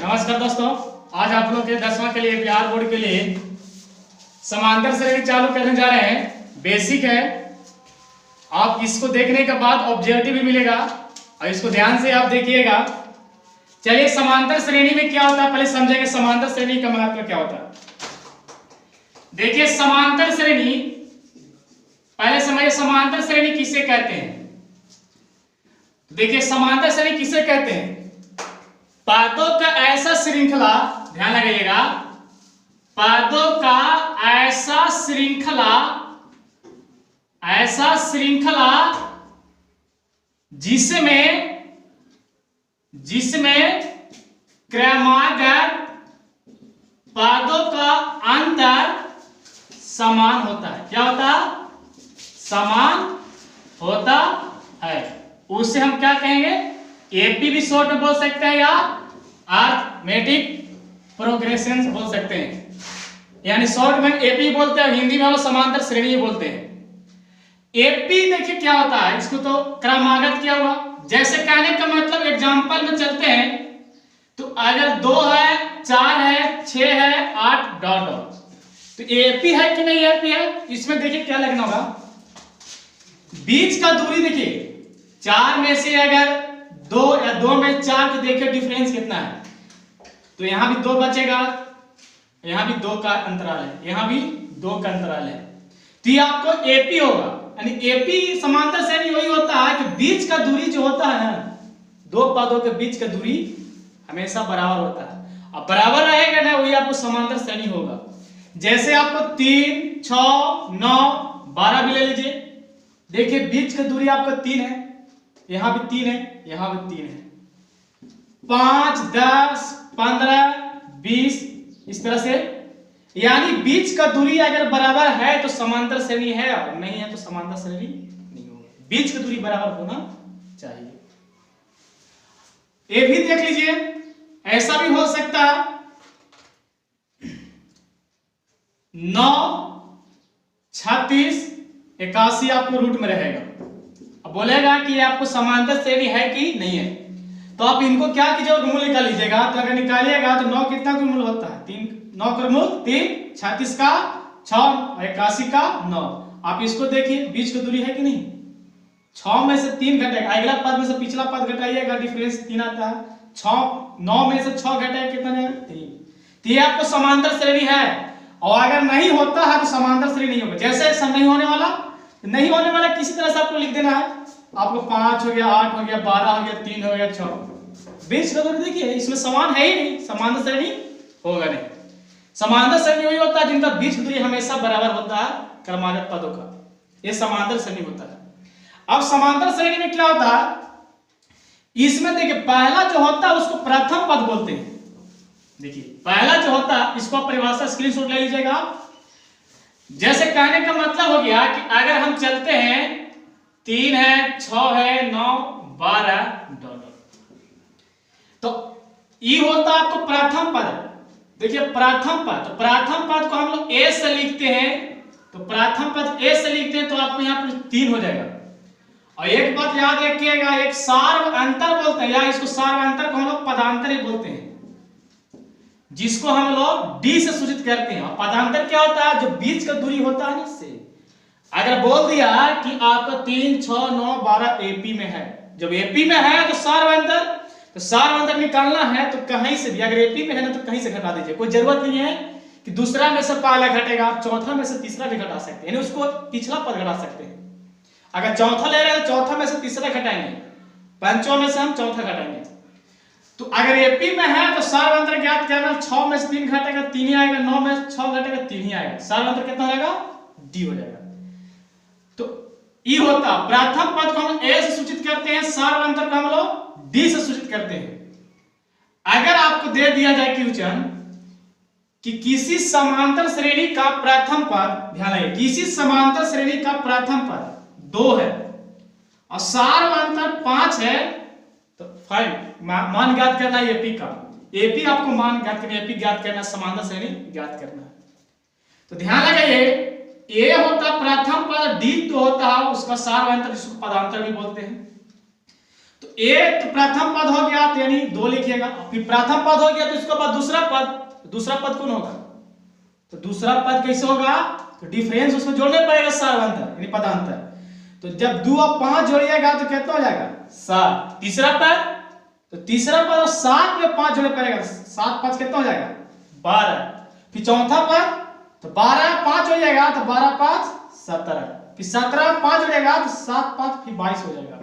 नमस्कार दोस्तों, आज आप लोग के 10वां के लिए बिहार बोर्ड के लिए समांतर श्रेणी चालू करने जा रहे हैं। बेसिक है, आप इसको देखने के बाद ऑब्जेक्टिव भी मिलेगा और इसको ध्यान से आप देखिएगा। चलिए, समांतर श्रेणी में क्या होता है पहले समझेंगे। समांतर श्रेणी का महत्व क्या होता है। देखिए, समांतर श्रेणी पहले समझिए, समांतर श्रेणी किसे कहते हैं। देखिए, समांतर श्रेणी किसे कहते हैं। पदों का ऐसा श्रृंखला, ध्यान लगाइएगा, पदों का ऐसा श्रृंखला जिसमें क्रमागत पदों का अंतर समान होता है। क्या होता है? समान होता है। उसे हम क्या कहेंगे? एपी भी शॉर्ट में बोल सकते हैं या अरिथमेटिक प्रोग्रेशन बोल सकते हैं। यानी शॉर्ट में एपी बोलते हैं, हिंदी में हम समांतर श्रेणी बोलते हैं। एपी देखिए क्या होता है, इसको तो क्रमागत किया हुआ। जैसे कहने का मतलब, एग्जांपल में चलते हैं तो अगर 2 है, 4 है, 6 है, 8 डॉट डॉट, तो एपी है कि नहीं एपी है। इसमें देखिए क्या लगना होगा, बीच का दूरी देखिए, 4 में से अगर 2 या 2 में 4 को देखिए डिफरेंस कितना है, तो यहां भी 2 बचेगा, यहां भी 2 का अंतराल है, यहां भी 2 का अंतराल है, तो ये आपको एपी होगा। यानी एपी समांतर श्रेणी वही होता है कि बीच का दूरी जो होता है ना, 2 पदों के बीच का दूरी हमेशा बराबर होता है। अब बराबर रहेगा ना, वही आपको समांतर श्रेणी होगा। जैसे आपको 3, 6, 9, 12 भी ले लीजिए। देखिए, बीच का दूरी आपका 3 है, यहां भी 3 है, यहां भी 3 है। 5, 10, 15, 20 इस तरह से, यानी बीच का दूरी अगर बराबर है तो समांतर श्रेणी है, और नहीं है तो समांतर श्रेणी नहीं होगी। बीच का दूरी बराबर होना चाहिए। ये भी देख लीजिए, ऐसा भी हो सकता है 9, 36, 81 आपको रूट में रहेगा। अब बोलेगा कि ये आपको समांतर श्रेणी है कि नहीं है, तो आप इनको क्या कीजिए, वर्गमूल निकाल लीजिएगा। तो अगर निकालिएगा तो 9 कितना वर्गमूल होता है? 3, 9 का वर्गमूल 3, 36 का 6 और 81 का 9। आप इसको देखिए, बीच की दूरी है कि नहीं। 6 में से 3 घटेगा, अगला पद में से पिछला पद घटाइएगा, डिफरेंस 3 आता है। 9 में से 6 घटाएगा, कितना है? 3। तो ये आपको समांतर श्रेणी है। और अगर नहीं होता है तो समांतर श्रेणी नहीं होगा। जैसे नहीं होने वाला किसी तरह से आपको लिख देना है। आपको 5 हो गया, 8 हो गया, 12 हो गया, 3 हो गया, 6। बीच का दूरी देखिए, इसमें समान है ही नहीं, समांतर श्रेणी होगा नहीं। समांतर श्रेणी वही होता है जिनका बीच की दूरी हमेशा बराबर होता है क्रमागत पदों का, ये समांतर श्रेणी होता है। अब समांतर श्रेणी में क्या होता है, इसमें देखिए पहला जो होता है उसको प्रथम पद बोलते हैं। देखिए, पहला जो होता है, इसको परिभाषा स्क्रीनशॉट ले लीजिएगा। जैसे कहने का मतलब हो गया कि अगर हम चलते हैं 3 है, 6 है, 9, 12 डॉट, तो ये होता है आपको प्रथम पद। देखिए, प्रथम पद, तो प्रथम पद को हम लोग ए से लिखते हैं, तो प्रथम पद ए से लिखते हैं तो आपको यहाँ पर 3 हो जाएगा। और एक बात याद रखिएगा, एक सार्व अंतर बोलते हैं, या इसको सार्व अंतर को हम लोग पदांतर ही बोलते हैं, जिसको हम लोग डी से सूचित करते हैं। और पदांतर क्या होता है? जो बीच का दूरी होता है ना, इससे अगर बोल दिया कि आपका 3, 6, 9, 12 एपी में है, जब एपी में है तो सार्वंतर, तो सार्वंतर निकालना है तो कहीं से भी, अगर एपी में है ना तो कहीं से घटा दीजिए। कोई जरूरत नहीं है कि दूसरा में से पहला घटेगा, आप चौथा में से तीसरा भी घटा सकते हैं, यानी उसको पिछला पद घटा सकते हैं। अगर चौथा ले रहे हैं तो चौथा में से तीसरा घटाएंगे, पंचों में से हम चौथा घटाएंगे। तो अगर एपी में है तो सार्वंतर ज्ञात करना, 6 में से 3 घटेगा 3 ही आएगा, 9 में से 6 घटेगा 3 ही आएगा, सार्वंतर कितना हो जाएगा? डी हो जाएगा। तो ई होता प्रथम पद को हम ए से सूचित करते हैं, सार्वंतर को हम लोग डी से सूचित करते हैं। अगर आपको दे दिया जाए क्वेश्चन कि किसी समांतर श्रेणी का प्रथम पद, ध्यान रखिए, किसी समांतर श्रेणी का प्रथम पद 2 है और सार्वंतर 5 है, तो फाइंड मान ज्ञात करना है एपी का। एपी आपको मान ज्ञात करना, एपी ज्ञात करना, समांतर श्रेणी ज्ञात करना है। तो ध्यान लगाइए, ए होता प्रथम पद, डी तो होता है उसका सार्वंतर, जिसको पदांतर भी बोलते हैं। तो एक तो प्रथम पद हो गया तो यानी 2 लिखिएगा, फिर प्रथम पद हो गया तो इसके बाद दूसरा पद कौन होगा? तो दूसरा पद कैसे होगा? तो डिफरेंस उसमें जोड़ने पड़ेगा, सार्वंतर यानी पदांतर। तो जब 2 और 5 जोड़िएगा तो कितना हो जाएगा? 7। तीसरा पद, तो तीसरा पद और 7 में 5 जोड़ने पड़ेगा, 7 5 कितना हो जाएगा? 12। फिर चौथा पद, तो 12 5 हो जाएगा तो 12 5 17। फिर 17 5 जोड़ेगा तो 7 5 फिर 22 हो जाएगा।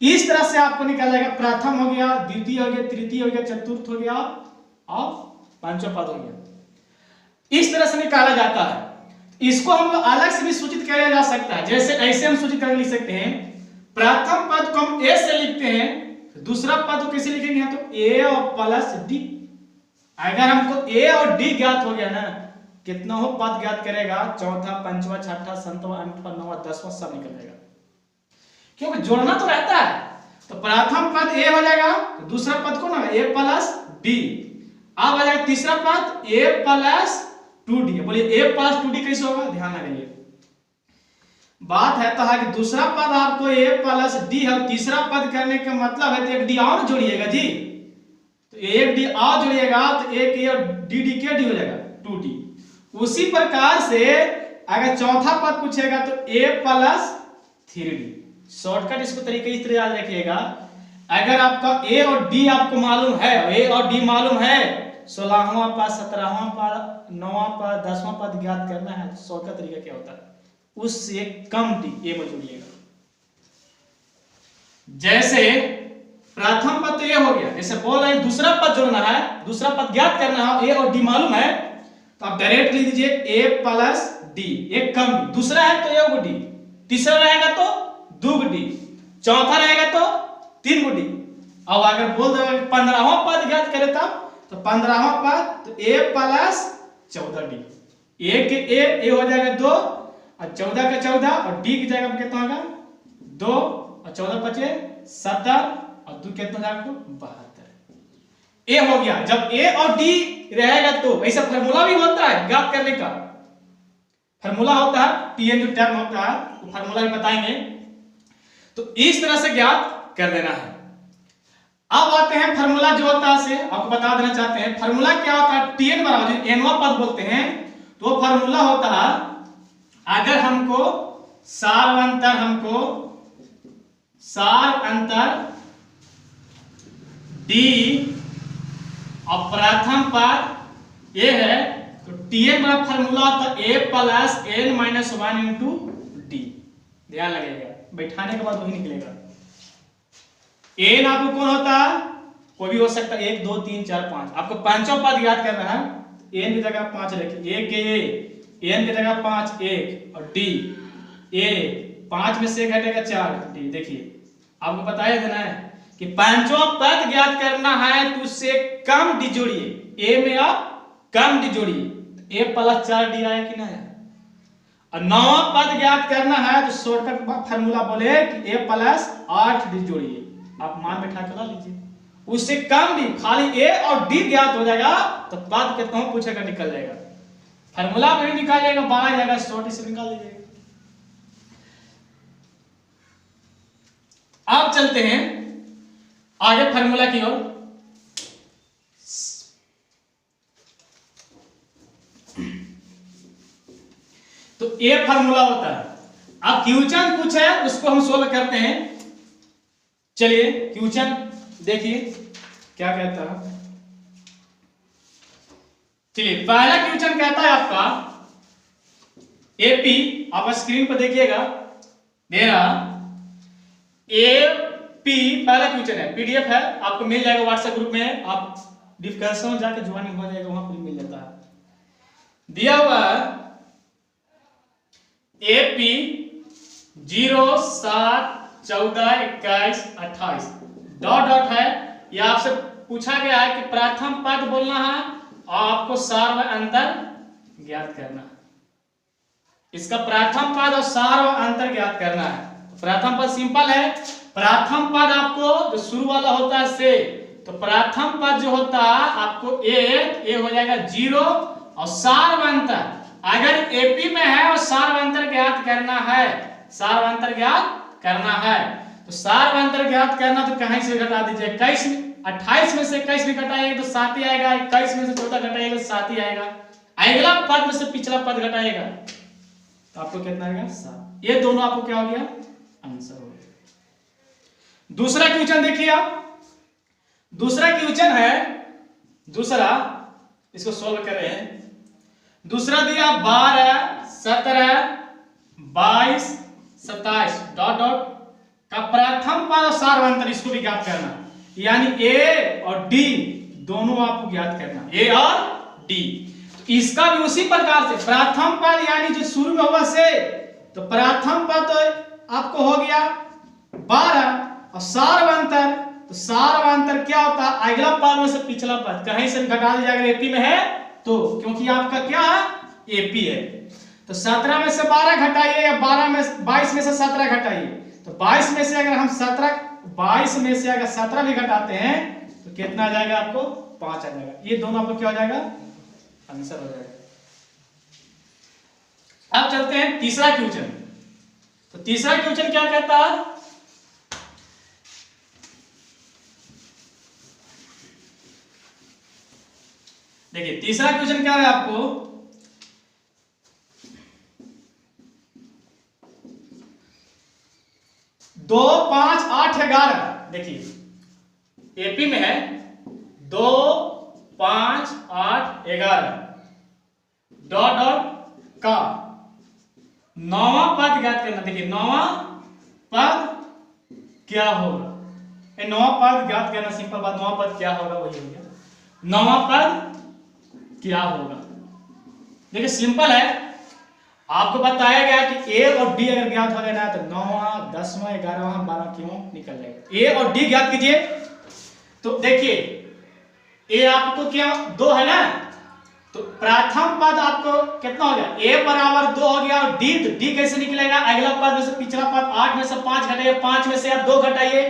इस तरह से आपको निकल जाएगा प्रथम हो गया, द्वितीय हो गया, तृतीय हो गया, चतुर्थ हो गया और पंचम पद हो गया। इस तरह से निकाला जाता है। इसको हम लोग अलग से भी सूचित किया जा सकता है। जैसे ऐसे हम सूचित करके लिख सकते हैं, प्रथम पद को हम ए से लिखते हैं, दूसरा पद को कैसे लिखेंगे? तो ए और प्लस डी। अगर हमको ए और डी ज्ञात हो गया ना, कितना हो पद ज्ञात करेगा, चौथा, पंचवा, छठा, सातवां, आठवां, नौवां, 10वां सब निकल जाएगा, क्योंकि जोड़ना तो रहता है। तो प्रथम पद ए हो जाएगा, तो दूसरा पद कौन होगा? ए प्लस डी। अब आ जाएगा तीसरा पद ए प्लस 2d। बोलिए ए प्लस 2d कैसे होगा? ध्यान लगाइए, बात है तो है कि दूसरा पद आपको ए प्लस डी है, तीसरा पद करने का मतलब है तो एक डी और जोड़िएगा जी। तो एक डी और जोड़िएगा तो एक ए और डी डी के डी हो जाएगा 2d। उसी प्रकार से अगर चौथा पद पूछेगा तो a प्लस 3d। शॉर्टकट इसको तरीके इस तरह याद रखिएगा, अगर आपका a और d आपको मालूम है, a और d मालूम है, 16वां पद, 17वां पद, 9वां पद, 10वां पद ज्ञात करना है, तो शॉर्टकट तरीका क्या होता है? उससे कम d a में जोड़िएगा। जैसे प्रथम पद तो ये हो गया, जैसे बोल रहे हैं दूसरा पद जोड़ना है, दूसरा पद ज्ञात करना है, a और d मालूम है, तो आप डायरेक्ट लिख दीजिए a प्लस डी, एक कम डी। दूसरा है तो एक डी, तीसरा रहेगा तो 2 डी, चौथा रहेगा तो 3 डी। अब अगर बोल दो 15वां पद ज्ञात करें तब, तो 15वां पद तो a प्लस 14d। a के a हो जाएगा 2 और 14 का 14 और d की जगह कितना होगा? 2 और 14 बचे 17 और 2 कितना होगा आपको? 72। ए हो गया। जब ए और डी रहेगा तो ऐसा फार्मूला भी होता है ज्ञात करने का, फार्मूला होता है पीएन जो टर्म होता है, वो फार्मूला भी बताएंगे। तो इस तरह से ज्ञात कर देना है। अब आते हैं फार्मूला जो होता है, से आपको बता देना चाहते हैं फार्मूला क्या होता है। टीएन बराबर एनवा पद बोलते हैं, तो वो फार्मूला होता है, अगर हमको सार अंतर डी और प्रथम पद ए है, तो टीएन बराबर फार्मूला होता है A plus N minus 1 into D. ध्यान लगेगा, बैठाने के बाद वही निकलेगा। एन आपको कौन होता है? कोई भी हो सकता है, 1 2 3 4 5। आपको पांचों पद याद करना है, एन की जगह 5 रखिए, ए के ए, एन की जगह 5 1 और डी ए 5 में से घटेगा 4 डी। देखिए आपको बताया देना है कि पांचों पद ज्ञात करना है तो उससे कम डी जोड़िए, ए में आप कम डी जोड़िए, ए प्लस 4 डी आया कि नहीं आया। और 9वां पद ज्ञात करना है तो शॉर्टकट फार्मूला बोले कि ए प्लस 8 डी जोड़िए, आप मान बैठा कर ला लीजिए, उससे कम डी, खाली ए और डी ज्ञात हो जाएगा तो पद कितना हो पूछेगा, निकल जाएगा। फार्मूला में भी निकाल जाएगा, 12 जाएगा, शॉर्ट से निकाल दीजिएगा। अब चलते हैं आगे फार्मूला की ओर। तो ए फार्मूला होता है। अब क्वेश्चन पूछा है उसको हम सोल्व करते हैं। चलिए क्वेश्चन देखिए क्या कहता है। चलिए पहला क्वेश्चन कहता है आपका एपी, आप स्क्रीन पर देखिएगा दे रहा एपी, पहला क्वेश्चन है, पीडीएफ है, आपको मिल जाएगा व्हाट्सएप ग्रुप में, आप डिस्कशन जाके ज्वाइनिंग हो जाएगा, वहां पर मिल जाता है। दिया हुआ है एपी 0 7 14 21 28 डॉट डॉट है। यह आपसे पूछा गया है कि प्रथम पद बोलना है और आपको सार व अंतर ज्ञात करना है। इसका प्रथम पद और सार व अंतर ज्ञात करना है। प्रथम पद सिंपल है, प्रथम पद आपको जो शुरू वाला होता है से, तो प्रथम पद जो होता है आपको ए हो जाएगा 0 और सारवंतर अगर एपी में है और सारवंतर ज्ञात करना है, सारवंतर ज्ञात करना है तो सार्वंतर ज्ञात करना तो कहीं से घटा दीजिए 21 में 28 में से 21 में घटाएंगे तो 7 ही आएगा, 21 में से 14 घटाएंगे तो 7 ही आएगा, अगला पद में से पिछला पद घटाएगा तो आपको कितना आएगा 7। ये दोनों आपको क्या हो गया आंसर हो गया। दूसरा क्वेश्चन देखिए आप, दूसरा क्वेश्चन है, दूसरा इसको सोल्व कर रहे हैं। दूसरा दिया 12 17 22 27 डॉट डॉट का प्रथम पद और सार्वंतर इसको भी ज्ञात करना, यानी ए और डी दोनों आपको ज्ञात करना, ए और डी। तो इसका भी उसी प्रकार से प्रथम पद यानी जो शुरू में होगा से, तो प्रथम पद तो आपको हो गया 12 और सार्वंतर, तो सार्वंतर क्या होता है अगला पद में से पिछला पद कहीं से घटा दिया जाएगा एपी में है तो, क्योंकि आपका क्या है एपी है। तो 17 में से 12 घटाइए या 12 में 22 में से 17 घटाइए, तो 22 में से अगर हम 22 में से अगर 17 भी घटाते हैं तो कितना आ जाएगा आपको 5 आ जाएगा। ये दोनों आपको क्या हो जाएगा आंसर हो जाएगा। अब चलते हैं तीसरा क्वेश्चन। तो तीसरा क्वेश्चन क्या कहता है, देखिए तीसरा क्वेश्चन क्या है आपको, 2 5 8 11, देखिए एपी में है 2 5 8 11 डॉट डॉट का नौवां पद ज्ञात करना। देखिए नौवां पद क्या होगा, ये नौवां पद ज्ञात करना सिंपल बात, नौवां पद क्या होगा वही हो गया, नौवां पद क्या होगा। देखिए सिंपल है, आपको बताया गया कि ए और डी अगर ज्ञात हो जाना है तो 9वां 10वां 11वां 12 क्यों निकल जाएगा। ए और डी ज्ञात कीजिए, तो देखिए ए आपको क्या 2 है ना, तो प्रथम पद आपको कितना हो गया ए बराबर 2 हो गया, और डी तो डी कैसे निकलेगा अगला पद में से पिछला पद, 8 में से 5 घटाइए, 5 में से आप 2 घटाइए,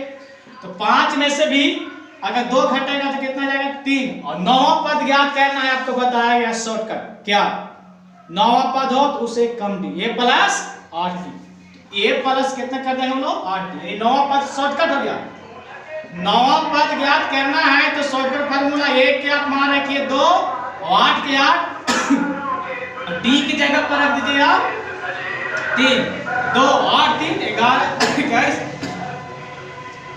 तो 5 में से भी अगर 2 घटेगा तो कितना जाएगा 3, और 9वां पद ज्ञात करना है आपको बताया गया शॉर्टकट, क्या 9वां पद हो तो उसे कम डी, ए प्लस 8डी, ए प्लस कितना कर देंगे हम लोग 8डी, ये 9वां पद शॉर्टकट हो गया। 9वां पद ज्ञात करना है तो शॉर्टकट फार्मूला 1 के आप मान रखिए 2 और 8 के 8 और डी की जगह पर रख दीजिए आप 3, 2 8 3 11 21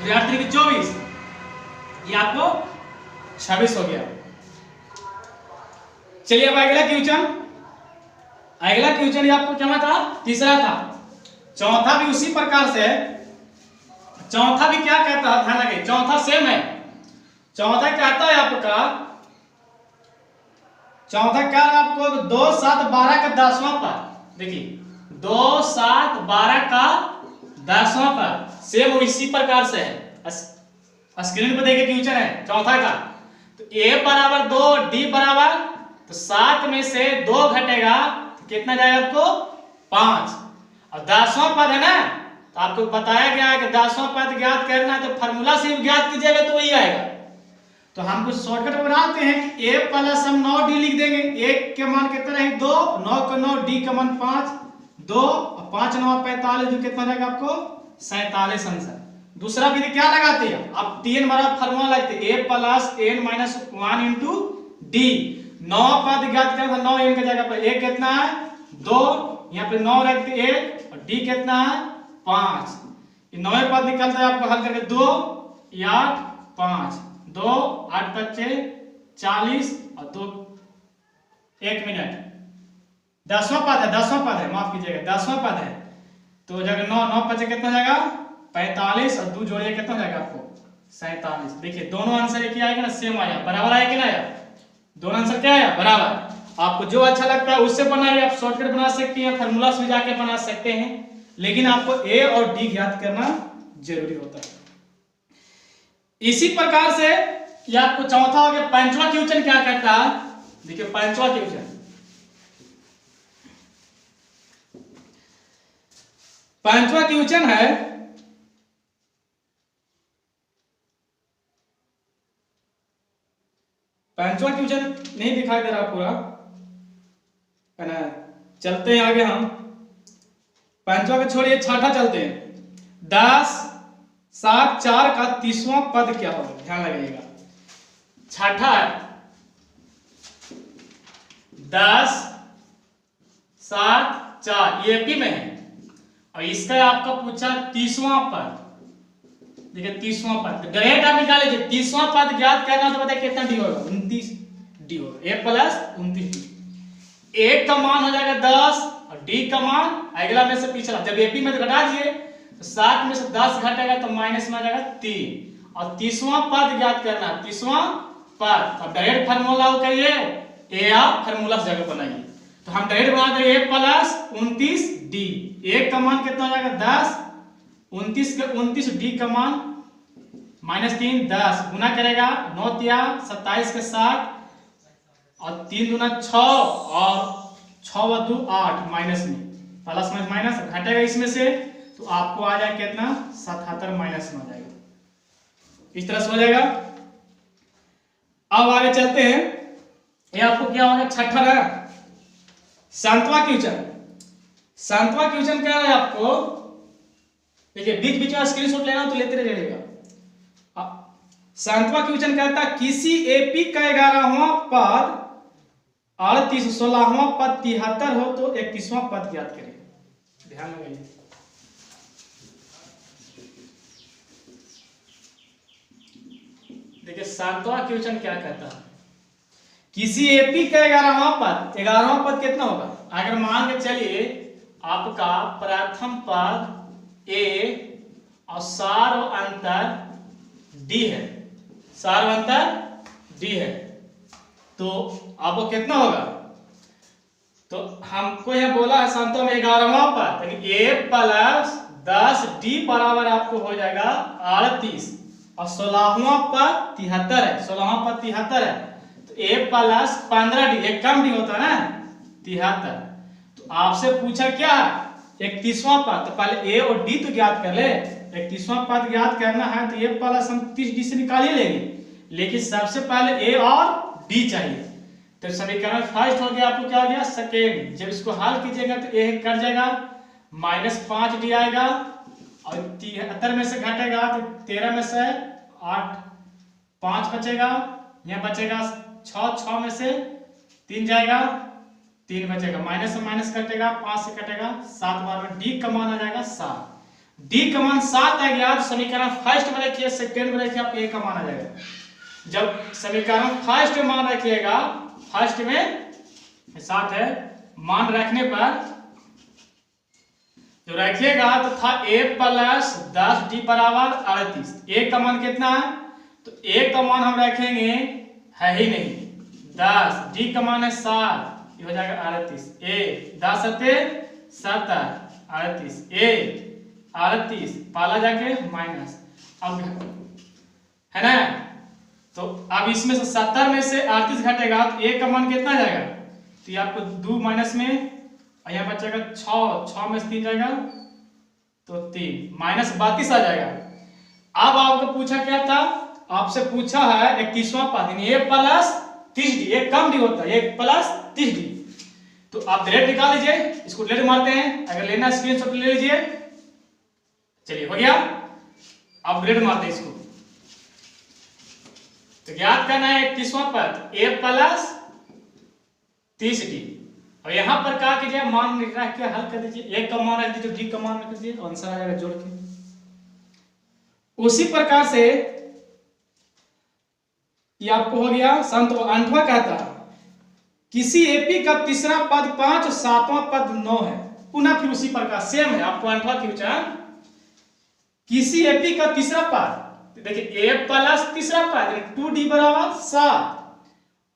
8 3 24, ये आपको 26 हो गया। चलिए अब अगला क्वेश्चन, अगला क्वेश्चन आपको क्या था तीसरा था, चौथा भी उसी प्रकार से है। चौथा भी क्या कहता है ध्यान रखिए, चौथा सेम है, चौथा कहता है आपका, चौथा क्या आपको 2 7 12 का 10वां पद, देखिए 2 7 12 का 10वां पद सेम इसी प्रकार से है, स्क्रीन पर देखिए क्वेश्चन है चौथा का, तो ए बराबर 2 डी बराबर, तो 7 में से 2 घटेगा तो कितना जाएगा आपको 5, और 10वां पद है ना, तो आपको बताया गया है कि 10वां पद ज्ञात करना है तो फार्मूला से ज्ञात कीजिएगा तो वही आएगा। तो हम कुछ शॉर्टकट बनाते हैं कि ए प्लस हम 9डी लिख देंगे, 1 के मान कितना है 2, 9 का 9, डी का मान 5, 2 और 5 9 45, जो कितना जाएगा आपको 47 आंसर। दूसरा विधि क्या लगाते हैं आप 3 बराबर फार्मूला लगते हैं, A plus N minus 1 into D, 9 पद ज्ञात करना 9 एन की जगह पर ए कितना है 2, यहाँ पे 9 रखते 1 और डी कितना है 5, ये 9 पद निकलता है आपको हल करके 2 8 5 2 8 5 40 और 2 1 मिनट, 10वां पद है, 10वां पद है, माफ कीजिएगा 10वां पद है, तो जगह 9 9 5 कितना जाएगा 45 और 2 जोड़िए कितना जाएगा आपको 47। देखिए दोनों आंसर एक ही आएगा ना, सेम आया, बराबर आया कि ना आया, दोनों आंसर क्या आया बराबर। आपको जो अच्छा लगता है उससे बनाइए, आप शॉर्टकट बना सकते हैं, फार्मूला से जाके बना सकते हैं, लेकिन आपको ए और डी ज्ञात करना जरूरी होता है। इसी प्रकार से ये आपको चौथा हो गया। पांचवा क्वेश्चन क्या कहता है, देखिए पांचवा क्वेश्चन, पांचवा क्वेश्चन है पांचवा क्वेश्चन नहीं दिखाई दे रहा पूरा है ना, चलते हैं आगे हम, पांचवा को छोड़िए छठा चलते हैं। 10 7 4 का 30वां पद क्या होगा, ध्यान लगाइएगा। छठा है 10 7 4, ये एपी में है। और इसका आपका पूछा 30वां पद, देखिए 30वां पद डायरेक्ट आप निकाल लीजिए। 30वां पद ज्ञात करना तो बताइए कितना डी होगा, 29 डी होगा। ए प्लस 29 डी, ए का मान हो जाएगा 10 और डी का मान अगला में से पिछला। जब एपी में घटा दिए तो 7 में से 10 घटेगा तो माइनस में आ जाएगा 3। और 30वां पद ज्ञात करना, 30वां पद। अब डायरेक्ट फार्मूला करिए, ए आप फार्मूला से जगह बनाइए। तो हम डायरेक्ट बना देंगे ए प्लस 29 डी। ए का मान कितना हो जाएगा 10, 29 के 29 डी का मान -3 10 गुना करेगा 9 तिया 27 के 7 और 3 दूना 6 और 6 व 2 8 माइनस में प्लस में माइनस घटेगा इसमें से तो आपको आ जाएगा कितना 77 माइनस में आ जाएगा। इस तरह से हो जाएगा। अब आगे चलते हैं, ये आपको क्या होगा छठा है सातवां क्वेश्चन। सातवां क्वेश्चन क्या है आपको, देखिए बीच बीच में स्क्रीनशॉट लेना तो लेते रहिएगा। सातवां क्वेश्चन कहता है किसी एपी का 11वां पद 38 16वां पद 73 हो तो 31वां पद ज्ञात करें। ध्यान लगाइए। देखिए सातवां क्वेश्चन क्या कहता है, किसी एपी का 11वां पद, 11वां पद कितना होगा, अगर मान के चलिए आपका प्रथम पद ए और सार अंतर डी है, सार अंतर डी है, तो आपको कितना होगा, तो हमको यह बोला है संतों में 11वां पद यानी ए प्लस 10 डी बराबर आपको हो जाएगा 38 और 16वां पद 73 है, 16वां पद 73 है तो ए प्लस 15 डी, एक कम डी होता है ना 73। तो आपसे पूछा क्या 31वां पद, तो पहले ए और डी तो ज्ञात कर ले। 31वां पद ज्ञात करना है तो ए प्लस हम 30 डी से निकाल ही लेंगे, लेकिन सबसे पहले ए और डी चाहिए। तो समीकरण फर्स्ट हो गया, आपको क्या हो गया सेकेंड। जब इसको हल कीजिएगा तो ए कट जाएगा -5 डी आएगा और 73 में से घटेगा तो 13 में से 8 5 बचेगा, यहाँ बचेगा 6 में से 3 जाएगा 3 बचेगा, माइनस से माइनस कटेगा 5 से कटेगा 7 बार में डी का मान आ जाएगा 7। डी का मान 7 आ गया तो समीकरण फर्स्ट में रखिए, सेकेंड में रखिए, आप ए का मान आ जाएगा। जब समीकरण फर्स्ट में मान रखिएगा, फर्स्ट में 7 है, मान रखने पर जो रखिएगा तो था ए प्लस 10 डी बराबर 38। ए का मान कितना है, तो ए का मान हम रखेंगे है ही नहीं 10, डी का मान है 7, ये हो जाएगा 38। ए 10 7 70 38, ए 38 पाला जाके माइनस, अब है ना, तो अब इसमें से 70 में से 38 घटेगा तो ए का मान कितना जाएगा, तो ये आपको 2 माइनस में और यहाँ बचेगा 6 में से 3 जाएगा तो 3 माइनस 32 आ जाएगा। अब आपको पूछा क्या था, आपसे पूछा है 21वां पद यानी ए प्लस 30 डी, एक कम डी होता है, एक प्लस 30 डी। तो आप डायरेक्ट निकाल लीजिए, इसको डायरेक्ट मारते हैं, अगर लेना स्क्रीनशॉट ले लीजिए। चलिए हो गया, अब डायरेक्ट मारते हैं इसको। तो ज्ञात करना है 21वां पद ए प्लस 30 डी और यहां पर क्या कीजिए मान रख के हल कर दीजिए, ए का मान रख दीजिए, डी का मान रख दीजिए, आंसर आ जाएगा जोड़ के। उसी प्रकार से ये आपको हो गया संत 8वां कहता है किसी एपी का तीसरा पद 5 और 7वां पद 9 है। पुनः फिर उसी प्रकार सेम है, आपको 8वां क्वेश्चन किसी एपी का तीसरा पद, देखिए ए प्लस तीसरा पद 2d बराबर 7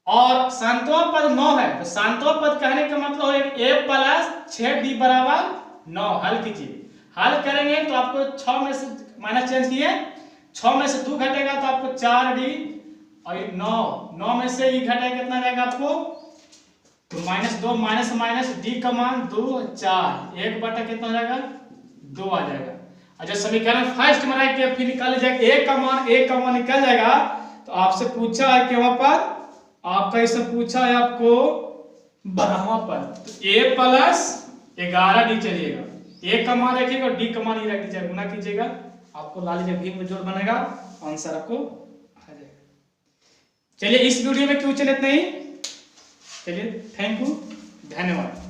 और 7वां पद 9 है, तो 7वां पद कहने का मतलब हो ए प्लस 6d बराबर 9। हल कीजिए, हल करेंगे तो आपको 6 में से माइनस चेंज किए, 6 में से 2 घटेगा तो आपको 4d और 9 में से ये घटेगा कितना जाएगा आपको, तो -2 माइनस माइनस डी का मान 2 4 1 बटा कितना हो जाएगा 2 आ जाएगा। अच्छा समीकरण फर्स्ट में रख के फिर निकाल जाएगा ए का मान निकल जाएगा। तो आपसे पूछा है केवा पद, आपका इससे पूछा है आपको 12वां पद, तो ए प्लस 11 डी चलिएगा, ए का मान रखिएगा और डी का मान ही रख दीजिएगा, गुना कीजिएगा आपको ला लीजिए भीम में जोड़ बनेगा, आंसर आपको आ जाएगा। चलिए इस वीडियो में क्यों चले इतना ही। चलिए थैंक यू, धन्यवाद।